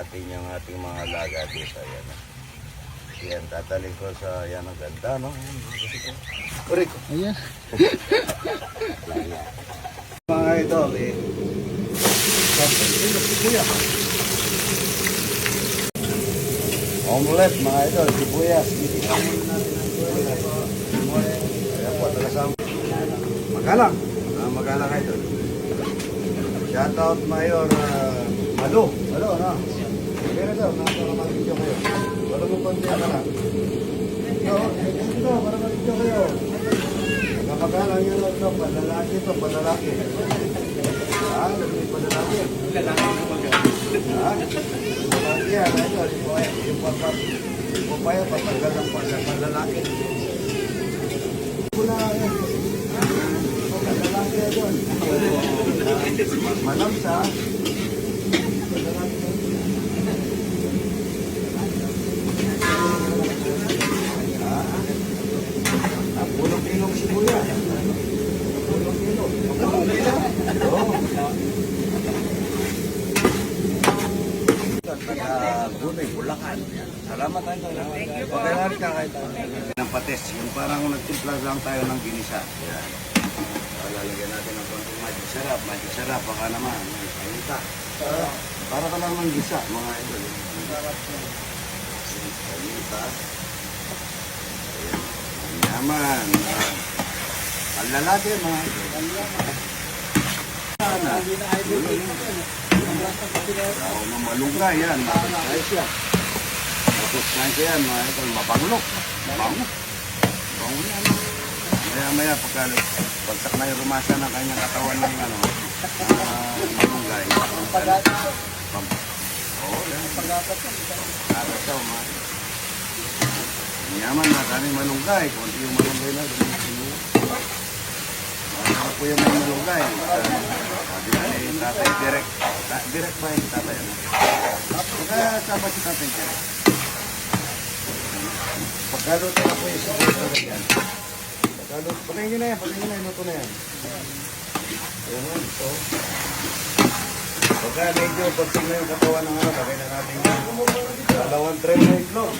natin yung ating mga alaga dito. Ayan. Yan, tataling ko sa, yan ang ganda, no? Kurik. Ayan. Mga idol, omelette, mga idol, sibuyas. Ayan po, tagasama. Magalang. Magalang idol. Shoutout Mayor Malo. Malo, no? Pero daw, nakaka-mag-video kayo. Wala mo konti ka na. Ito, para mag-video kayo. Nakapagalang yun ito, panlalaki ito, panlalaki. Ha? May panlalaki. Ha? Panlalaki yan, ito. Yung papaya, patanggal ng panlalaki. Pula yan. Panlalaki yan doon. Malamsa. Pulong-ilong sibuyas. Pulong-ilong. Gunay, Bulacan. Salamat tayo. Pagkailan ka kahit ng patis. Yung parang nagtimpla lang tayo ng ginisa. Yan. Lalagyan natin ng konting magic sarap. Magic sarap, baka naman. Salita. Para ka lang ng gisa, mga idol. Salita. Yaman. Ang lalaki, mga idol. Malunggay yan. Ayos yan. Tapos yan, mga idol. Mabanglok. Mabango. Mabango yan. Maya-maya pagsak na yung rumasa ng kanyang katawan ng malunggay. Oo, yan. Pagkataw, mga idol. Yaman na kami malunggay. Kunti yung malunggay na. Ano po yung may malunggay? Sabi na ni tatay direct. Direct ba yung tatay? Kaya sama si tatay direct. Pagkaluto na po yung sibuyas na yan. Patayin nyo na yan. Patayin nyo na yan. Luto na yan. Ayan mo. Ito. Pagka medyo pagsig na yung katawan ng lagay na natin yan. Dalawang tray na itlog.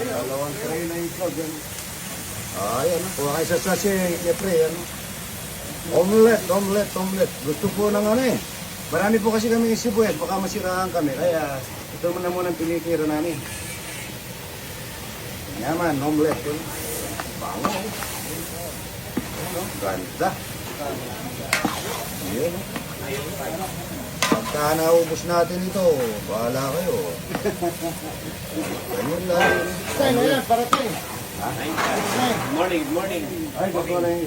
Dalawang tray na itlog. Ayan. Kuha kayo sa sachet. Jeffrey. Omelette. Gusto po ng Marami po kasi kami sibuyas. Baka masiraan kami. Kaya ito muna ang pinitira namin. Yaman. Omelette. Bango. Ganda. Ayan. Pagka naubos natin ito, bahala kayo. Ganyan lang. Saan na yan? Parating. Ha? Morning. Ay, good morning.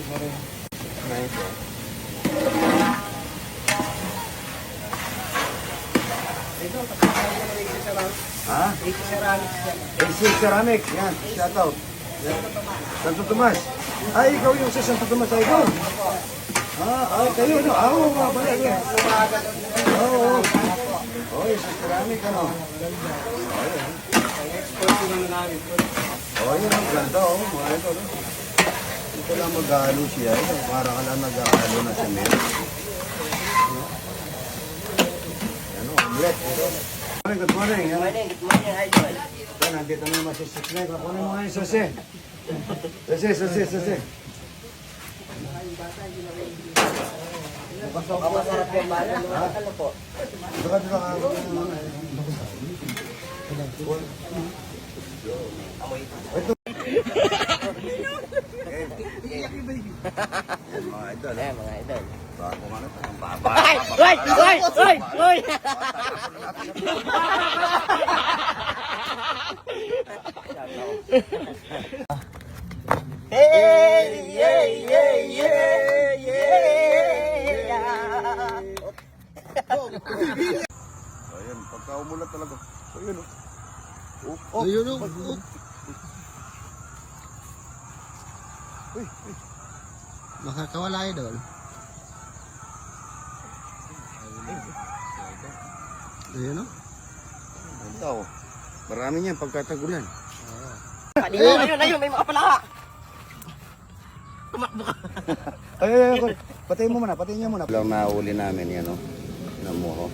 Ha? AC Ceramic. Yan, shoutout. Santo Tomas. Ay, ikaw yung sa Santo Tomas ay ikaw. Ay, kayo, no? Ako, mga pala. Oo. Oh, yung sa ceramic, ano? Oh, yun, ang ganda, oh. Mga ito, no? Ito lang mag-halo siya. Para ka lang nag-halo na siya, men. Ano, omelette. Good morning. Good morning, idol. Ito, nandito na yung masisik na. Kunin mo nga yung sase. Sase. Ang masarap yung bala. Ano po? Dito ka. Ito. Mga idol. Mga idol. Bago nga na. Oy! Ayan, pagka umulat talaga. Ayun, Ayun, Uy. Makakawala idol. Ayun, Ito, marami niyan pagkatagulan. Ayun, may makapala. Tumakbo ka. Ay, patayin mo muna, patayin niya muna. Lang nahuli namin yan, no? Namuro.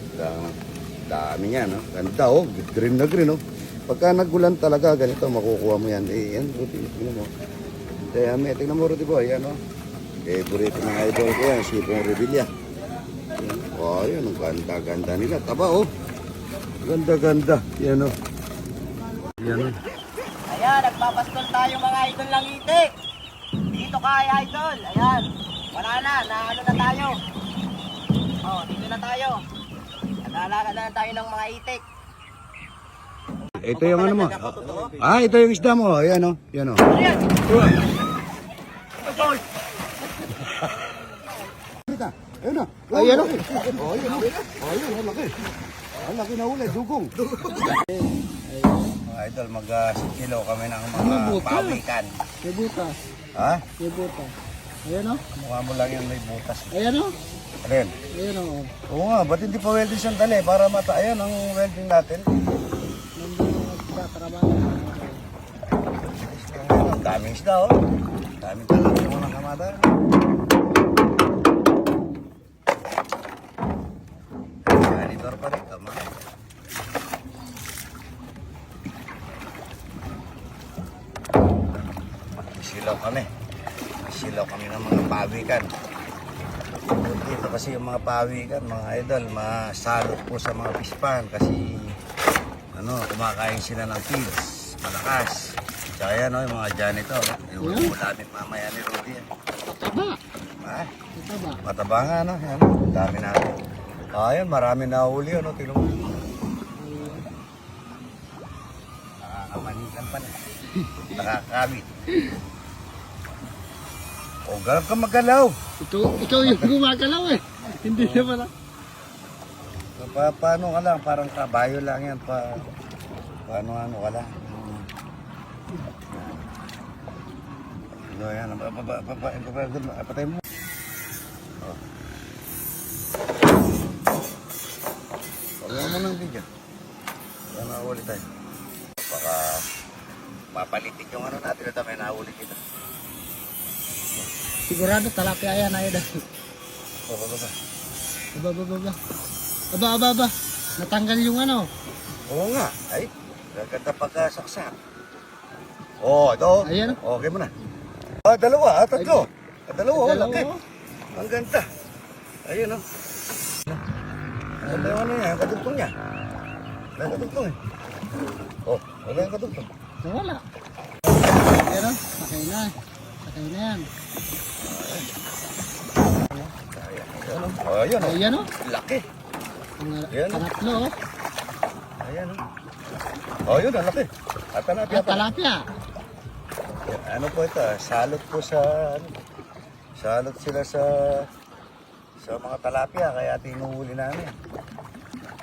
Dami niya, no? Ganda, oh. Green na green, oh. Pagka nagulan talaga, ganito, makukuha mo yan. Eh, yan, Rudy, tingnan mo. Kaya, tingnan mo, Rudy boy, yan, oh. Favorite ng idol ko yan, Sipong Revilla. Oh, yan, ang ganda-ganda nila. Taba, oh. Ganda-ganda. Yan, oh. Yan, oh. Ayan, nagpapastol tayo mga idol ng itik. Dito kay idol. Ayan. Wala na, naano na tayo. Oh, dito na tayo. Nag-aalaga na tayo ng mga itik. Ito yung ano mo. Ito yung isda mo. Ayan, oh. Yan, oh. Ayan. Ayun na. Ayan, oh. Oh, ayun, oh. Oh, ayun, ang laki. Ang laki na uli, dugong. Mga idol, mag-kilo kami ng mga pawikan. May butas. Ha? May butas. Ayan o. Mukha mo lang yung may butas. Ayan o. Alin? Ayan o. Oo nga, ba't hindi pa welding sandali? Para mata, ayan ang welding natin. Nandun ang nagtatrabaho. Ang daming isda, oh. Daming talaga yung mga kamada. Janitor pa rin, tama. Silaw kami. Silaw kami ng mga pawikan. Dito kasi yung mga pawikan, mga idol, masalot po sa mga pispan kasi kumakain sila ng feeds, malakas. Tsaka yan, yung mga janitor. Yung ulamit mamaya ni Rudy. Mataba. Ha? Mataba. Mataba nga, no? Yan, dami natin. Ayun, marami na huli, ano? Tingnan mo. Nakakapanikan pa na. Nakakabit. O, galap ka magalaw. Ikaw yung gumagalaw eh. Hindi na pala. Paano ka lang? Parang kabayo lang yan. Paano ka lang? Yan. Patay mo. Oh. Huwag mo ng video. Yan, nahuli tayo. Baka mapalitik yung ano natin na may nahuli kita. Sigurado talapia yan ay dah. Aba. Natanggal yung ano. Oo nga. Ay, gaganda pagkasaksak. Ito. Ayan. Okay mo na. Dalawa, tatlo. Dalawa, laki. Ang ganda. Ayun, oh. Ano yung ano niya, ang kadugtong niya. Wala yung kadugtong eh. Wala yung kadugtong. Wala. Ayan o. Sakay na. Sakay na yan. Ayun, oh. Ayan o. Laki. Ayan, oh. Pangatlo o. Ayan, oh. Yun, ang laki. At talapia pa. Talapia. Ano po ito? Salot po sa salot sila sa mga talapia kaya tinuhuli namin.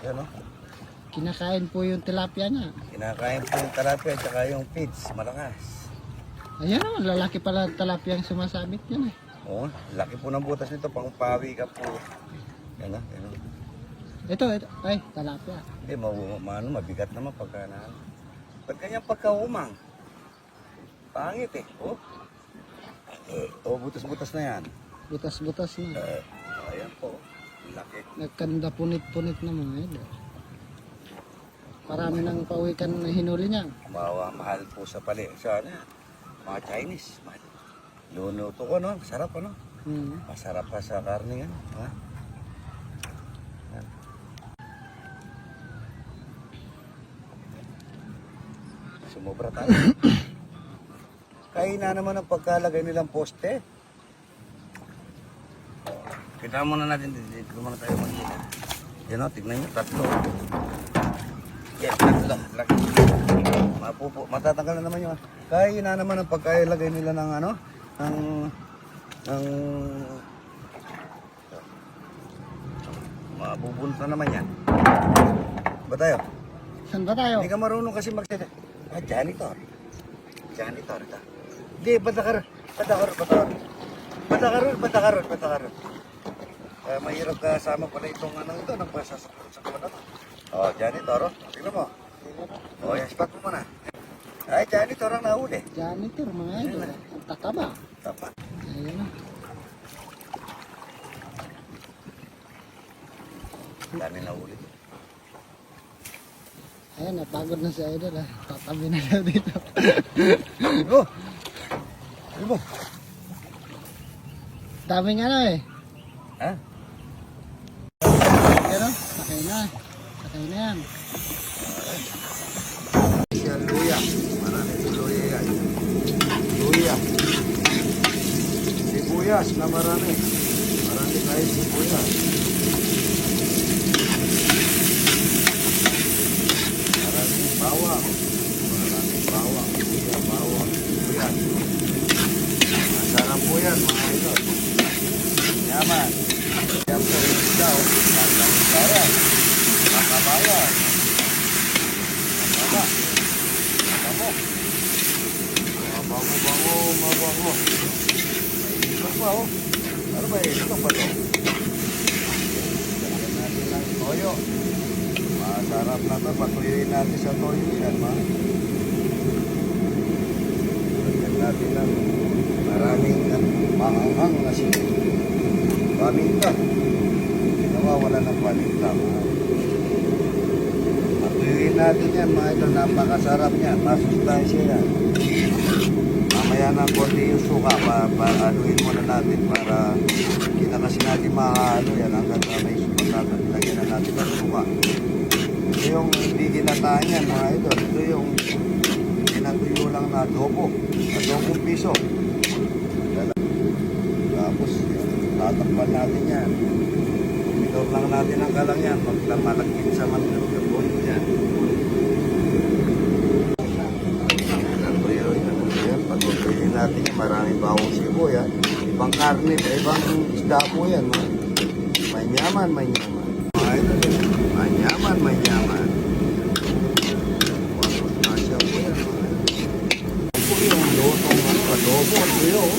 Yan, oh. Kinakain po yung tilapia niya. Kinakain po yung talapia at saka yung feeds, malakas. Ayan o. Lalaki pala tilapia ang sumasabit yan eh. Oo, laki po ng butas nito, pang pawi ka po. Yan, oh. Yan, oh. Ito. Ay, talapia. Hindi, mabigat naman pagka na. Pag ganyan pagkaumang, pangit eh. Butas-butas na yan. Butas-butas na. Ayan po, laki. Nagkanda punit-punit na mga ito. Parami ng pawikan na hinuli niya. Mahal po sa pali. Sa ano, mga Chinese. Mahal. Lunuto ko, no? Sarap, ano? Masarap pa sa karne yan. Ha? Yan. Sumobra tayo. Kaina naman ang pagkalagay nilang poste. Kita muna natin dito muna tayo magkita. Yan o, tignan nyo, tatlo. Yan, tatlo. Laki. Matatanggal na naman yun. Kaya na naman ang pagkalagay nila ng ano, ng mabubunot na naman yan. Ba tayo? Saan ba tayo? Hindi ka marunong kasi magsalita. Janitor. Janitor ito. Hindi, batakar. Mahirap kasama pala itong ano ito, nagpasasakot sa kuwan ito. Janitor, tingnan mo. Yan, spot mo muna. Ay, janitor ang nahuli. Janitor, mga idol. Ang tataba. Tapa. Ayan na. Dami nahuli. Ayan, napagod na si Idol ah. Tatabi na daw dito. Oh! Ano ba? Daming ano eh. Ha? Pero, sakay na. Sakay na yan. Yan, luya. Marami po luya yan. Luya. Sibuyas na marami. Marami tayo sibuyas. Maraming bawang. Maraming bawang. Luya, bawang, sibuyas. Masarap po yan, mga ito. Yaman. Yan po, yung daw. Magandang bayan. Makabayan. Maka. Mabango. Mabango, mabango. Ito pa, oh. Ano ba eh? Ito pa to. Lagyan natin ng toyo. Masarap na to. Patuyuin natin sa toyo yan, ma. Lagyan natin ng maraming mahanghang na sili. Paminta. Nawawala ng paminta, ma. Patuyuin natin yan, mga ito. Napakasarap niyan. Masustansya yan. Mamaya na konti yung suka. Anuin muna natin para hindi na kasi natin makahalo yan. Hanggang na may suka natin. Lagyan na natin ang suka. Ito yung hindi ginataan yan, mga ito. Ito yung pinatuyo lang na adobo. Adobong piso. Tapos, tatakpan natin yan. Ito lang natin ang kalang yan. Maglamalagkit sa manlog. Yan. Yan, pagkukunin natin yan, maraming bawang sibo yan. Ibang karne, ibang isda po yan. May nyaman, may nyaman. May nyaman, may nyaman. Walang nasya po yan. Ito yung lutong adobo, ito yun.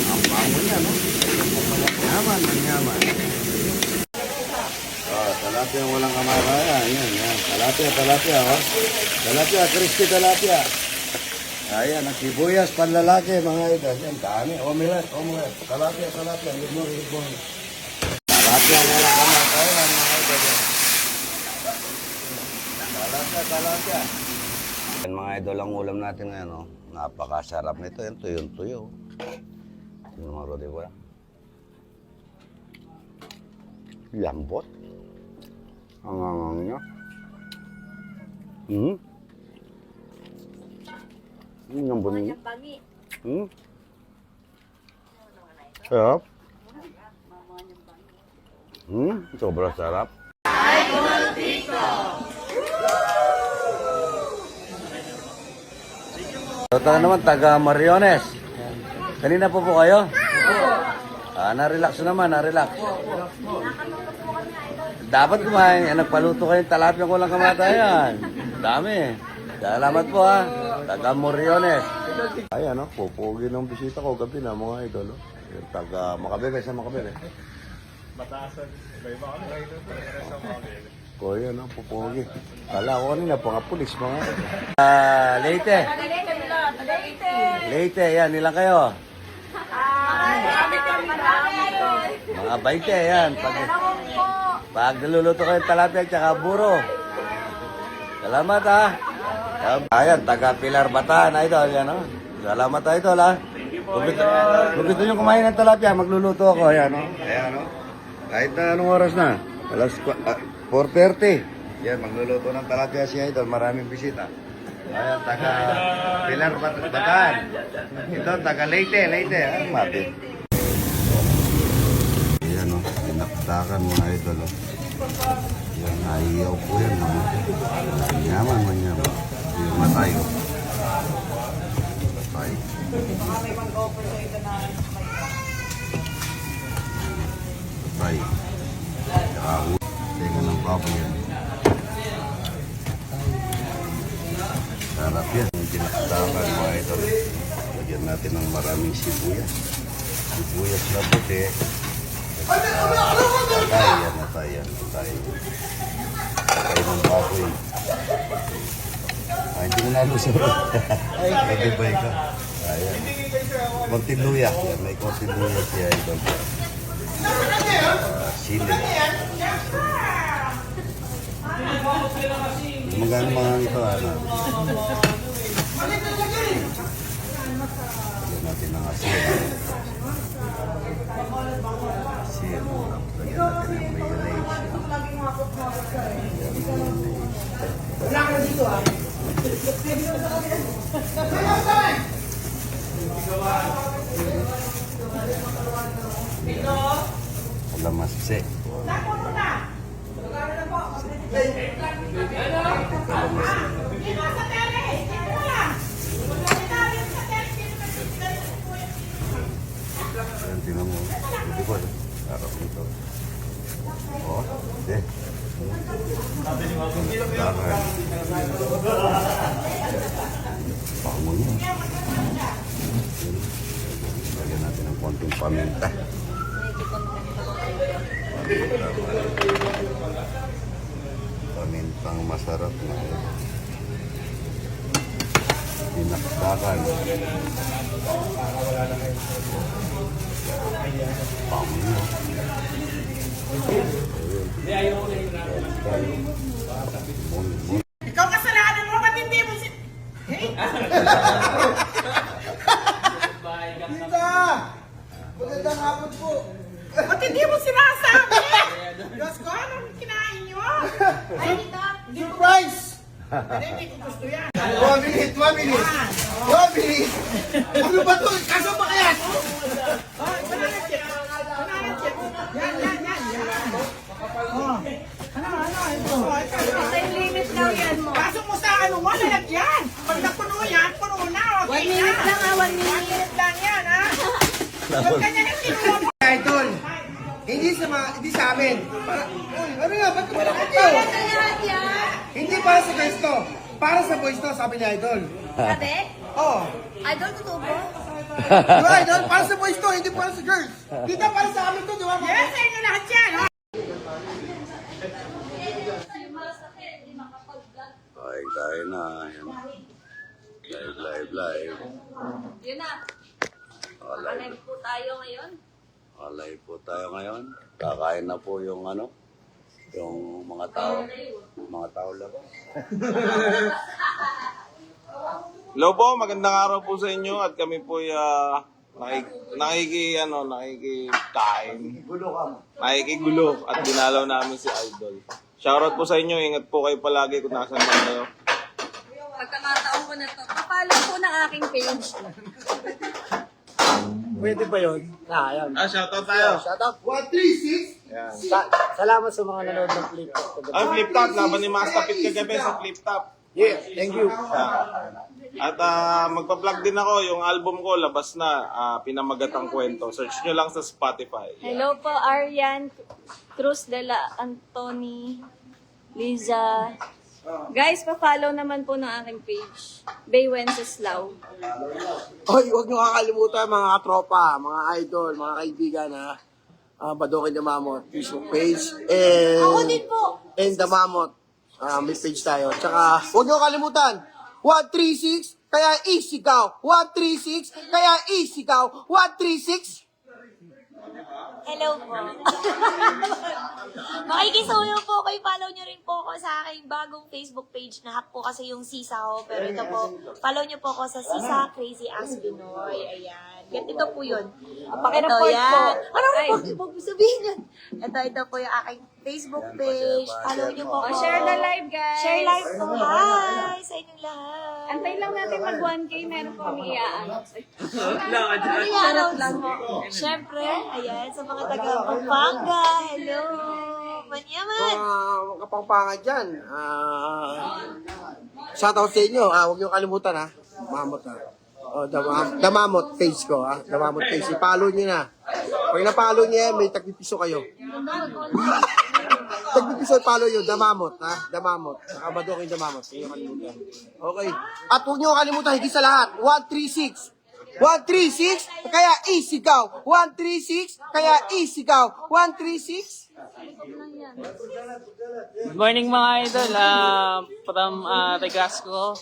Ang bango niya, no? May nyaman, may nyaman. Talapia walang kamarayan. Yan. Talapia, oh. Talapia, crispy talapia. Ayan, ang sibuyas, panlalaki, mga ito. Yan, dami. Omelette. Talapia. Good morning. Talapia walang kamarayan, mga ito. Talapia. Yan, mga idol, ang ulam natin ngayon, oh. Napakasarap nito. Yan, tuyo. Yung mga rodi ko yan. Lambot. Ang angang niya. Yung bunyi. Sarap. Sobrang sarap. Ito naman, taga Mariones. Kanina po kayo? Na-relax naman, na-relax. Dapat kumain, nagpaluto kayo ng talapia ko lang kamatayan. Dami. Salamat po ha. Taga Moriones. Ayan o, pupugi ng bisita ko gabi na mga idol. Yung taga Makabebe, sa Makabebe. Batasan. Iba kami na idol. O yan o, pupugi. Kala ko kanina, mga pulis mga. Leyte. Leyte, yan, ilan kayo? Mga 20, yan. Pag naluluto kayo talapia at saka buro. Salamat ha. Ayan, taga Pilar Bataan, idol. Yan, salamat ha, idol ha. Kung gusto nyo kumain ng talapia, magluluto ako. Ayan, ayan, kahit na anong oras na. Alas 4:30. Yan, magluluto ng talapia si idol. Maraming bisita. Ayan, taga Pilar Bataan. Ito, taga Leyte. Ayan, mabit. Ayan, pinaktakan mga idol. Yan, naiyaw po yan. Manyaman. Yung matayo. Matay. Matay. Tenga ng babo yan. Sarap yan. Yung pinaktakan mga idol. Lagyan natin ng maraming sibuyas. Sibuyas na puti. Natay ng baboy. Hindi mo nalusot. Nagibay ka. Ayan. Konting luya. Yan, may konting luya siya. Sili. Magkano mga ito, ano? Lagyan natin ng asin. Asin. Lagyan natin ng mayonnaise. Wala ka na dito ah. Kalamansi. Ayan, tingnan mo. Hindi ko alam. Harap nito. Oo, hindi. Dakan. Bango niya. Lagyan natin ng konting paminta. Pamintang masarap na dinakdakan. Bango niya. Ikaw kasalanan mo, ba't hindi mo si... Tita! Magandang hapon po. Ba't hindi mo sinasabi? Diyos ko, anong kinain nyo? Ay, Surprise! hindi ko gusto yan. 1 minute, 1 minute. 1 minute. Ano ba to? Kaso ba kaya? Oh, banana chip. Banana chip. Yan, yan, yan, yan. Oh. Ano, ito. Oh, ito. Limit daw yan mo. Pasok mo sa ano mo, lalagyan. Pag napuno yan, puno na. 1 Okay minute na. lang 1 minute. 1 minute lang yan, ha? Huwag ka niya na sinuha mo. Idol, hindi sa amin. Uy, ano nga? Ba't kumalakot yun? Kaya sa lahat yan. Hindi para sa girls to. Para sa boys to, sabi ni Idol. Sabi? Oh. Idol, totoo ba? Diba, Idol? Para sa boys to, hindi para sa girls. Tita, para sa amin to, di ba? Yes, sa inyo lahat yan, ha? Kain tayo na. Ayan. Live. Yun na. Live. Live po tayo ngayon. Live po tayo ngayon. Kakain na po yung ano, yung mga tao. Mga tao labas. Hello po, magandang araw po sa inyo at kami po nakikigulo at dinalaw namin si Idol. Shoutout po sa inyo, ingat po kayo palagi kung nasan man kayo. Pagkakataon ko na to. Kapalo po ng aking page. Pwede ba yun? Ayan. Shoutout tayo. Shout out. 136. Ayan. Salamat sa mga nanood ng clip. Flip top, laban ni Master Pit kagabi sa flip top. Yeah, thank you. At magpa-plug din ako, yung album ko labas na, Pinamagatang Kwento. Search nyo lang sa Spotify. Hello po, Arian Cruz de la Antoni Liza. Guys, pa-follow naman po ng aking page. Bay Wenceslao. Hoy, huwag nyo kakalimutan mga katropa, mga idol, mga kaibigan ha. Badokin the Mammoth Facebook page. Ako din po. And the Mammoth. May page tayo. Tsaka, huwag nyo kakalimutan. 136, kaya isigaw. 136, kaya isigaw. 136. Hello po. Makikisuyo po kayo. Follow nyo rin po ako sa aking bagong Facebook page na hack po kasi yung Sisa ko. Pero ito po, follow nyo po ako sa Sisa Crazy Ass Pinoy. Ayan. Ito po yun. Pakireport po. Ano po sabihin yun? Ito po yung aking Facebook page. Follow nyo po ako. Share the live, guys. Share live po. Hi sa inyong lahat. Antay lang natin mag 1K, meron po kami i-announce. I-announce po. Siyempre, ayan, sa mga taga Pampanga. Hello. Manyaman. Mga kapangpangan dyan. Shout out sa inyo. Huwag nyo kalimutan ha. Mammoth ha. The Mammoth page ko ha. The Mammoth page. I-follow nyo na. Pag na-follow nyo yan, may tagpipiso kayo. Tagpipiso i-follow nyo. The Mammoth ha. The Mammoth. Nakabadokin The Mammoth. Huwag nyo kalimutan. Okay. At huwag nyo kalimutan, higit sa lahat. 136. 136, kaya isigaw. 136, kaya isigaw. 136. Good morning mga idol, from Regasco.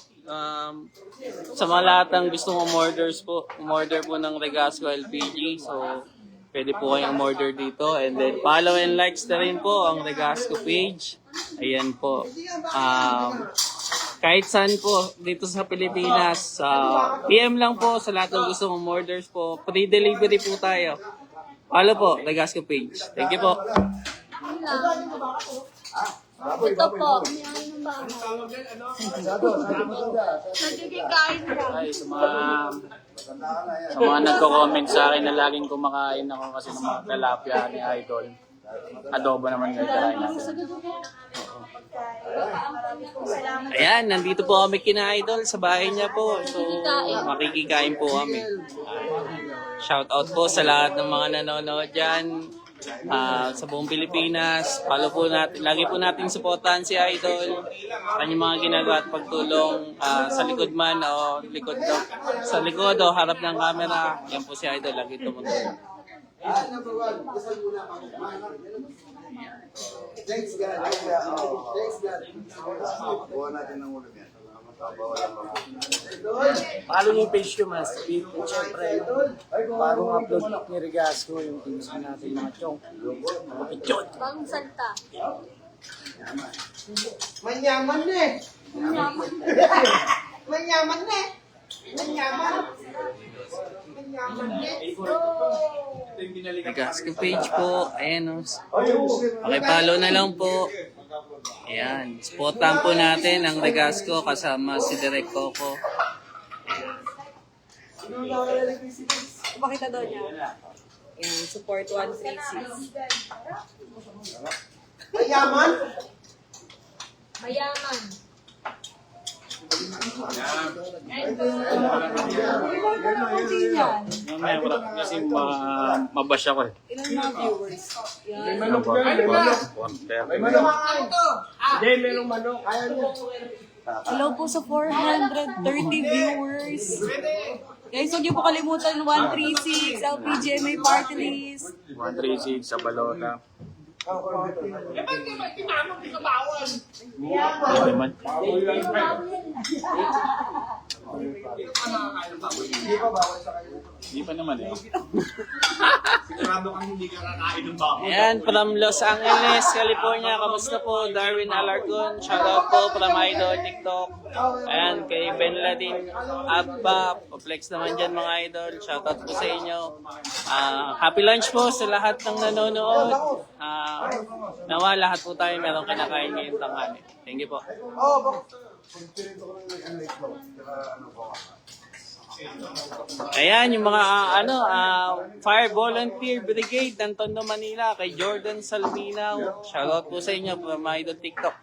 Sa mga lahat ng gustong umorders po, umorder po ng Regasco LPG. So, pwede po kayong umorder dito. And then, follow and likes na rin po ang Regasco page. Ayan po. Kahit saan po dito sa Pilipinas, PM lang po sa lahat ng gusto mong orders po. Free delivery po tayo. Follow po, Legasco page. Thank you po. Ito po. Nagiging kain ka. Ay, sa mga nagko-comment sa akin na laging kumakain ako kasi ng mga tilapia ni Idol. Adobo naman yung karain natin. Ayan, nandito po kami kina Idol sa bahay niya po. So, makikikain po kami. Shout out po sa lahat ng mga nanonood dyan. Sa buong Pilipinas, follow po natin, lagi po natin supportahan si Idol, kanyang mga ginagawa at pagtulong sa likod man o sa likod o harap ng camera. Yan po si Idol, lagi tumutulong. Thanks, God. Thanks, God. Buha natin ng ulo niya. Follow yung page ko, Mas. Siyempre, bagong upload ni Regasco, yung teams natin mga chong. Mga pichot. Bagong salta. Manyaman na eh. Manyaman na eh. Manyaman. Manyaman na eh. Legasco page po, ayan o. Pakipollow na lang po. Ayan, supportan po natin ang Legasco kasama si Direk Coco. Pakita daw niya. Yan, support 136. Manyaman? Mayaman. Mamaya wala kasi mabash ako eh. Ilan mga viewers? Yan. Hello po sa 430 viewers. Guys, huwag niyo po kalimutan 136, LPGMA Party List. 136 sa Balota. Hindi pa naman eh. Ayan, from Los Angeles, California. Kamusta po? Darwin Alarcon. Shoutout po from Idol TikTok. Ayan, kay Ben Ladin Abba. Pa-flex naman dyan mga idol. Shoutout po sa inyo. Happy lunch po sa lahat ng nanonood. Nawa lahat po tayo merong kinakain ngayon tanghali. Thank you po. Ayan, yung mga Fire Volunteer Brigade ng Tondo, Manila, kay Jordan Salminaw. Shoutout po sa inyo from Idol TikTok.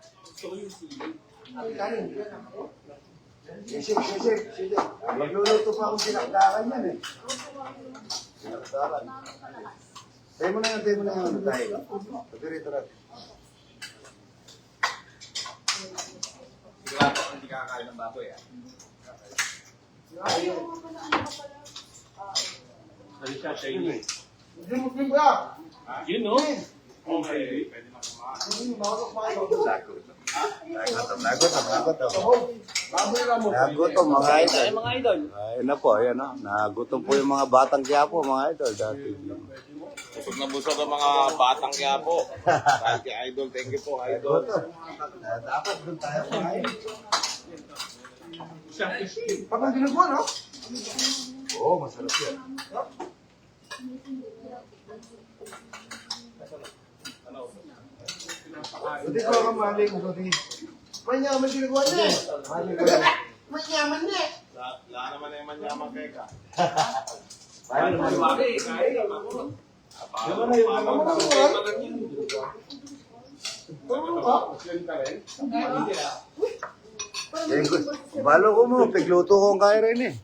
Magluluto pa akong sinakdakan yan eh. Sinakdakan. Tayo mo na yan, tayo. Pagkarito natin. Sigurado kung hindi kakain ng baboy ah. You know? Okay. Pwede na Nagutom mga idol. Ay, mga idol. Ayun na po, ayan na. Nagutom po yung mga batang Quiapo, mga idol. Dati. busog na busog ang mga batang Quiapo. Dahil kay Idol, thank you po, Idol. Dapat doon tayo kumain. Parang ginagawa, no? Oo, masarap yan. Hindi ko ka maling ko di. Manyaman ginagawa niya eh. Maling ko yan. Manyaman niya eh. Wala naman na yung manyaman kay ka. Balo ko mo, pigluto ko ang kaya rin eh.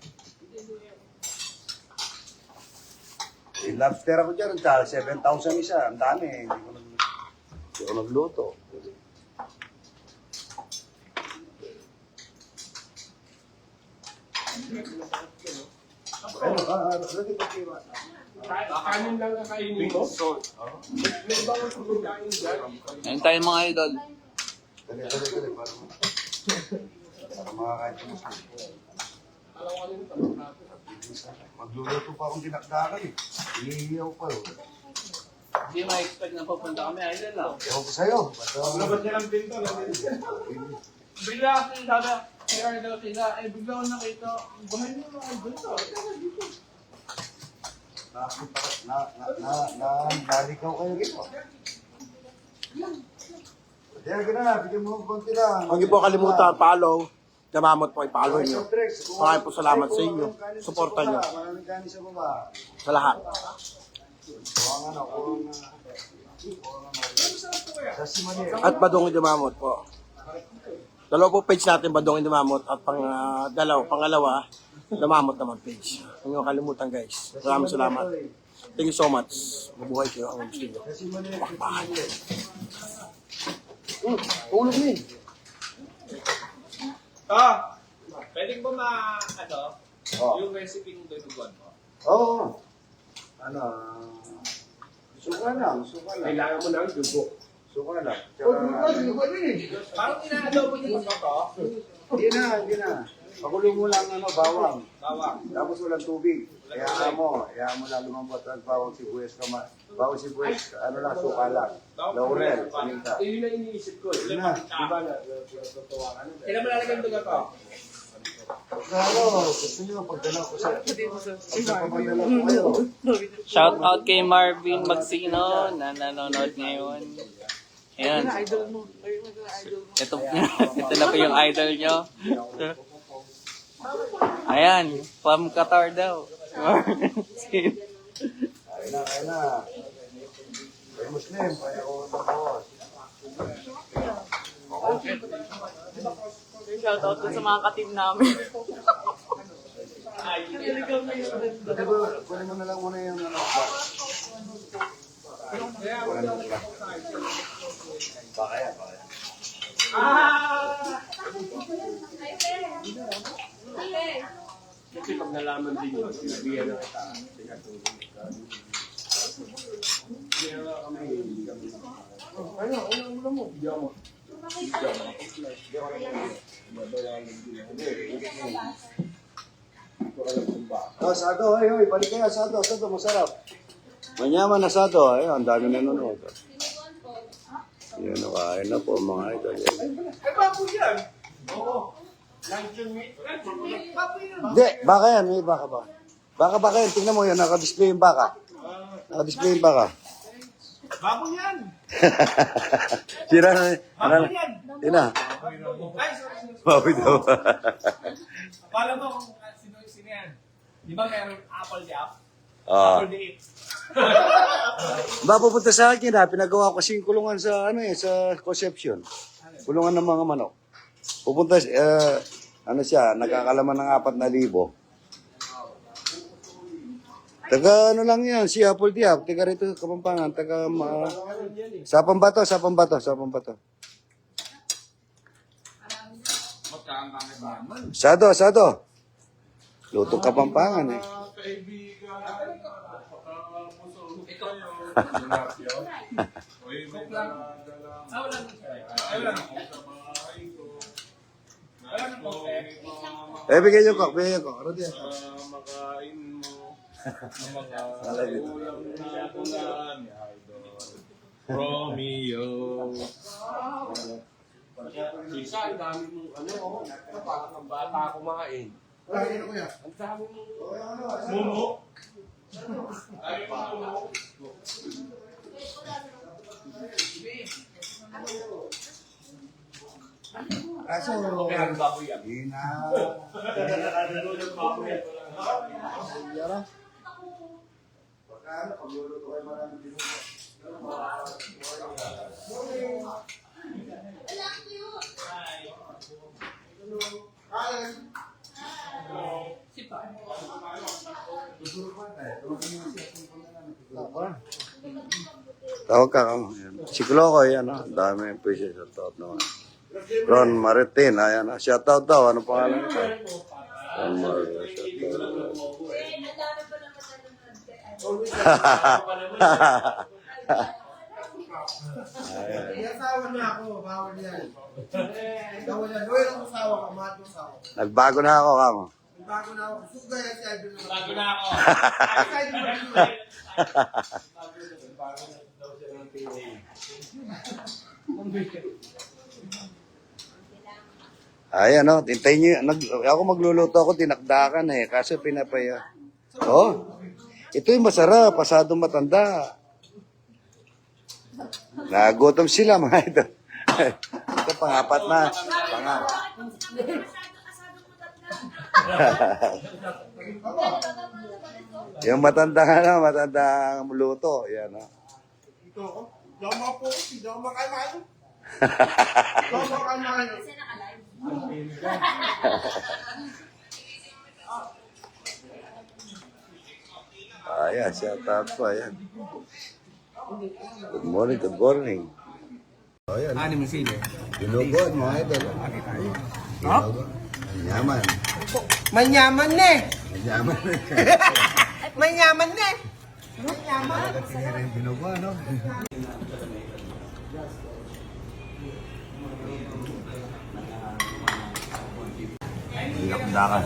Yung lobster ako dyan, 7,000 isa. Ang dami eh. Hindi ko nagluto. Ayun tayo mga idol. Dali. Para makakain ko mas. Magluluto pa akong dinakdakan eh. Hinihiyaw pa oh. Hindi ma-expect na pupunta kami, idol lang. Ewan ko sa'yo. Labas niya ng pinto. Bigla kasi sabi, si idol sila, bigla ko nakita, bahay mo mga idol to. Nalikaw kayo dito. Kaya gano'n, bigyan mo ng konti lang. Huwag niyo po kalimutan, follow. Damamot po, i-follow niyo. Maraming po salamat sa inyo. Suporta niyo. Maraming kanin sa baba. Sa lahat. At Badong Damamot po. Dalawa po page natin, Badong Damamot. At pangalawa, Damamot naman page. Huwag niyo kalimutan guys. Maraming salamat. Thank you so much. Mabuhay kayo ang gusto niyo. Pakpahan. Tulog niyo. Pwede ba yung recipe ng dudugan mo? Oo. Suka lang. Kailangan mo ng dugo. Suka lang. Parang ina-adobo niyo ba to? Hindi na. Pakulo mo lang bawang. Tapos walang tubig. Kaya mo lang lumambot at bawang sibuyas suka lang. Laurel, paninta. Yun na iniisip ko. Yun na. Ilan mo lalagyan duga to? Gusto nyo pagdala ko sa pagdala ko kayo. Shout out kay Marvin Magsino na nanonood ngayon. Ayan. Ito na po yung idol nyo. Ayan, from Qatar daw. Kaya na. Kaya Muslim, kaya ako tapos. Shoutout ko sa mga ka-team namin. Kunin mo na lang muna yung Baka yan. Kasi pag nalaman din yun, sinabihan na kita. Sado, balik kaya sado, masarap. Manyaman na sado, ang dami nanonood. Yan, kain na po mga ito. Hindi, baka yan, may baka ba? Baka yan, tingnan mo yan, naka-display yung baka. Naka-display yung baka. Bago yan! Sira na, Tina. Baboy daw. Pala mo kung sino yan. Di ba mayroong apple di app? Ah. Apple di it. Ba pupunta sa akin pinagawa ko kasing kulungan sa sa Concepcion. Kulungan ng mga manok. Pupunta siya, nagkakalaman ng 4,000. Taga lang yan, si Apple Diap, taga rito Kapampangan, Sapang Bato. Sado. Luto Kapampangan eh. Bigyan niyo ko. Rodi. Makain mo. Mga ulam na ulan ni Idol. Romeo. Isa, ang dami mong parang ang bata kumain. Ang dami mong mumo. Ay, mumo. Kaso, tawag ka kamo. Sikloko, yan. Dami yung pwede sa tawag naman. Ron Maritin, ayan. Shoutout daw. Ano pangalan ito? Ron Maritin. Nagbago na ako, kamo. Bago na ako. Suga yan si Idol. Bago na ako. Ay, ano, hintayin nyo. Ako magluluto ako, tinakdakan eh. Kaso pinapaya. Oh, ito yung masarap, pasadong matanda. Nagutom sila mga ito. Ito pangapat na. Yung matandang luto. Yan, oh. Ito ako. Dama po. Dama kayo. Dama kayo. Ayan, shout out po. Ayan. Good morning, good morning. Ayan. Ano mo sila? Ginugod, mga idol. Ginugod. Manyaman. Manyaman na eh. Manyaman. Manyaman na eh. Ginugod, no? Tinakdakan.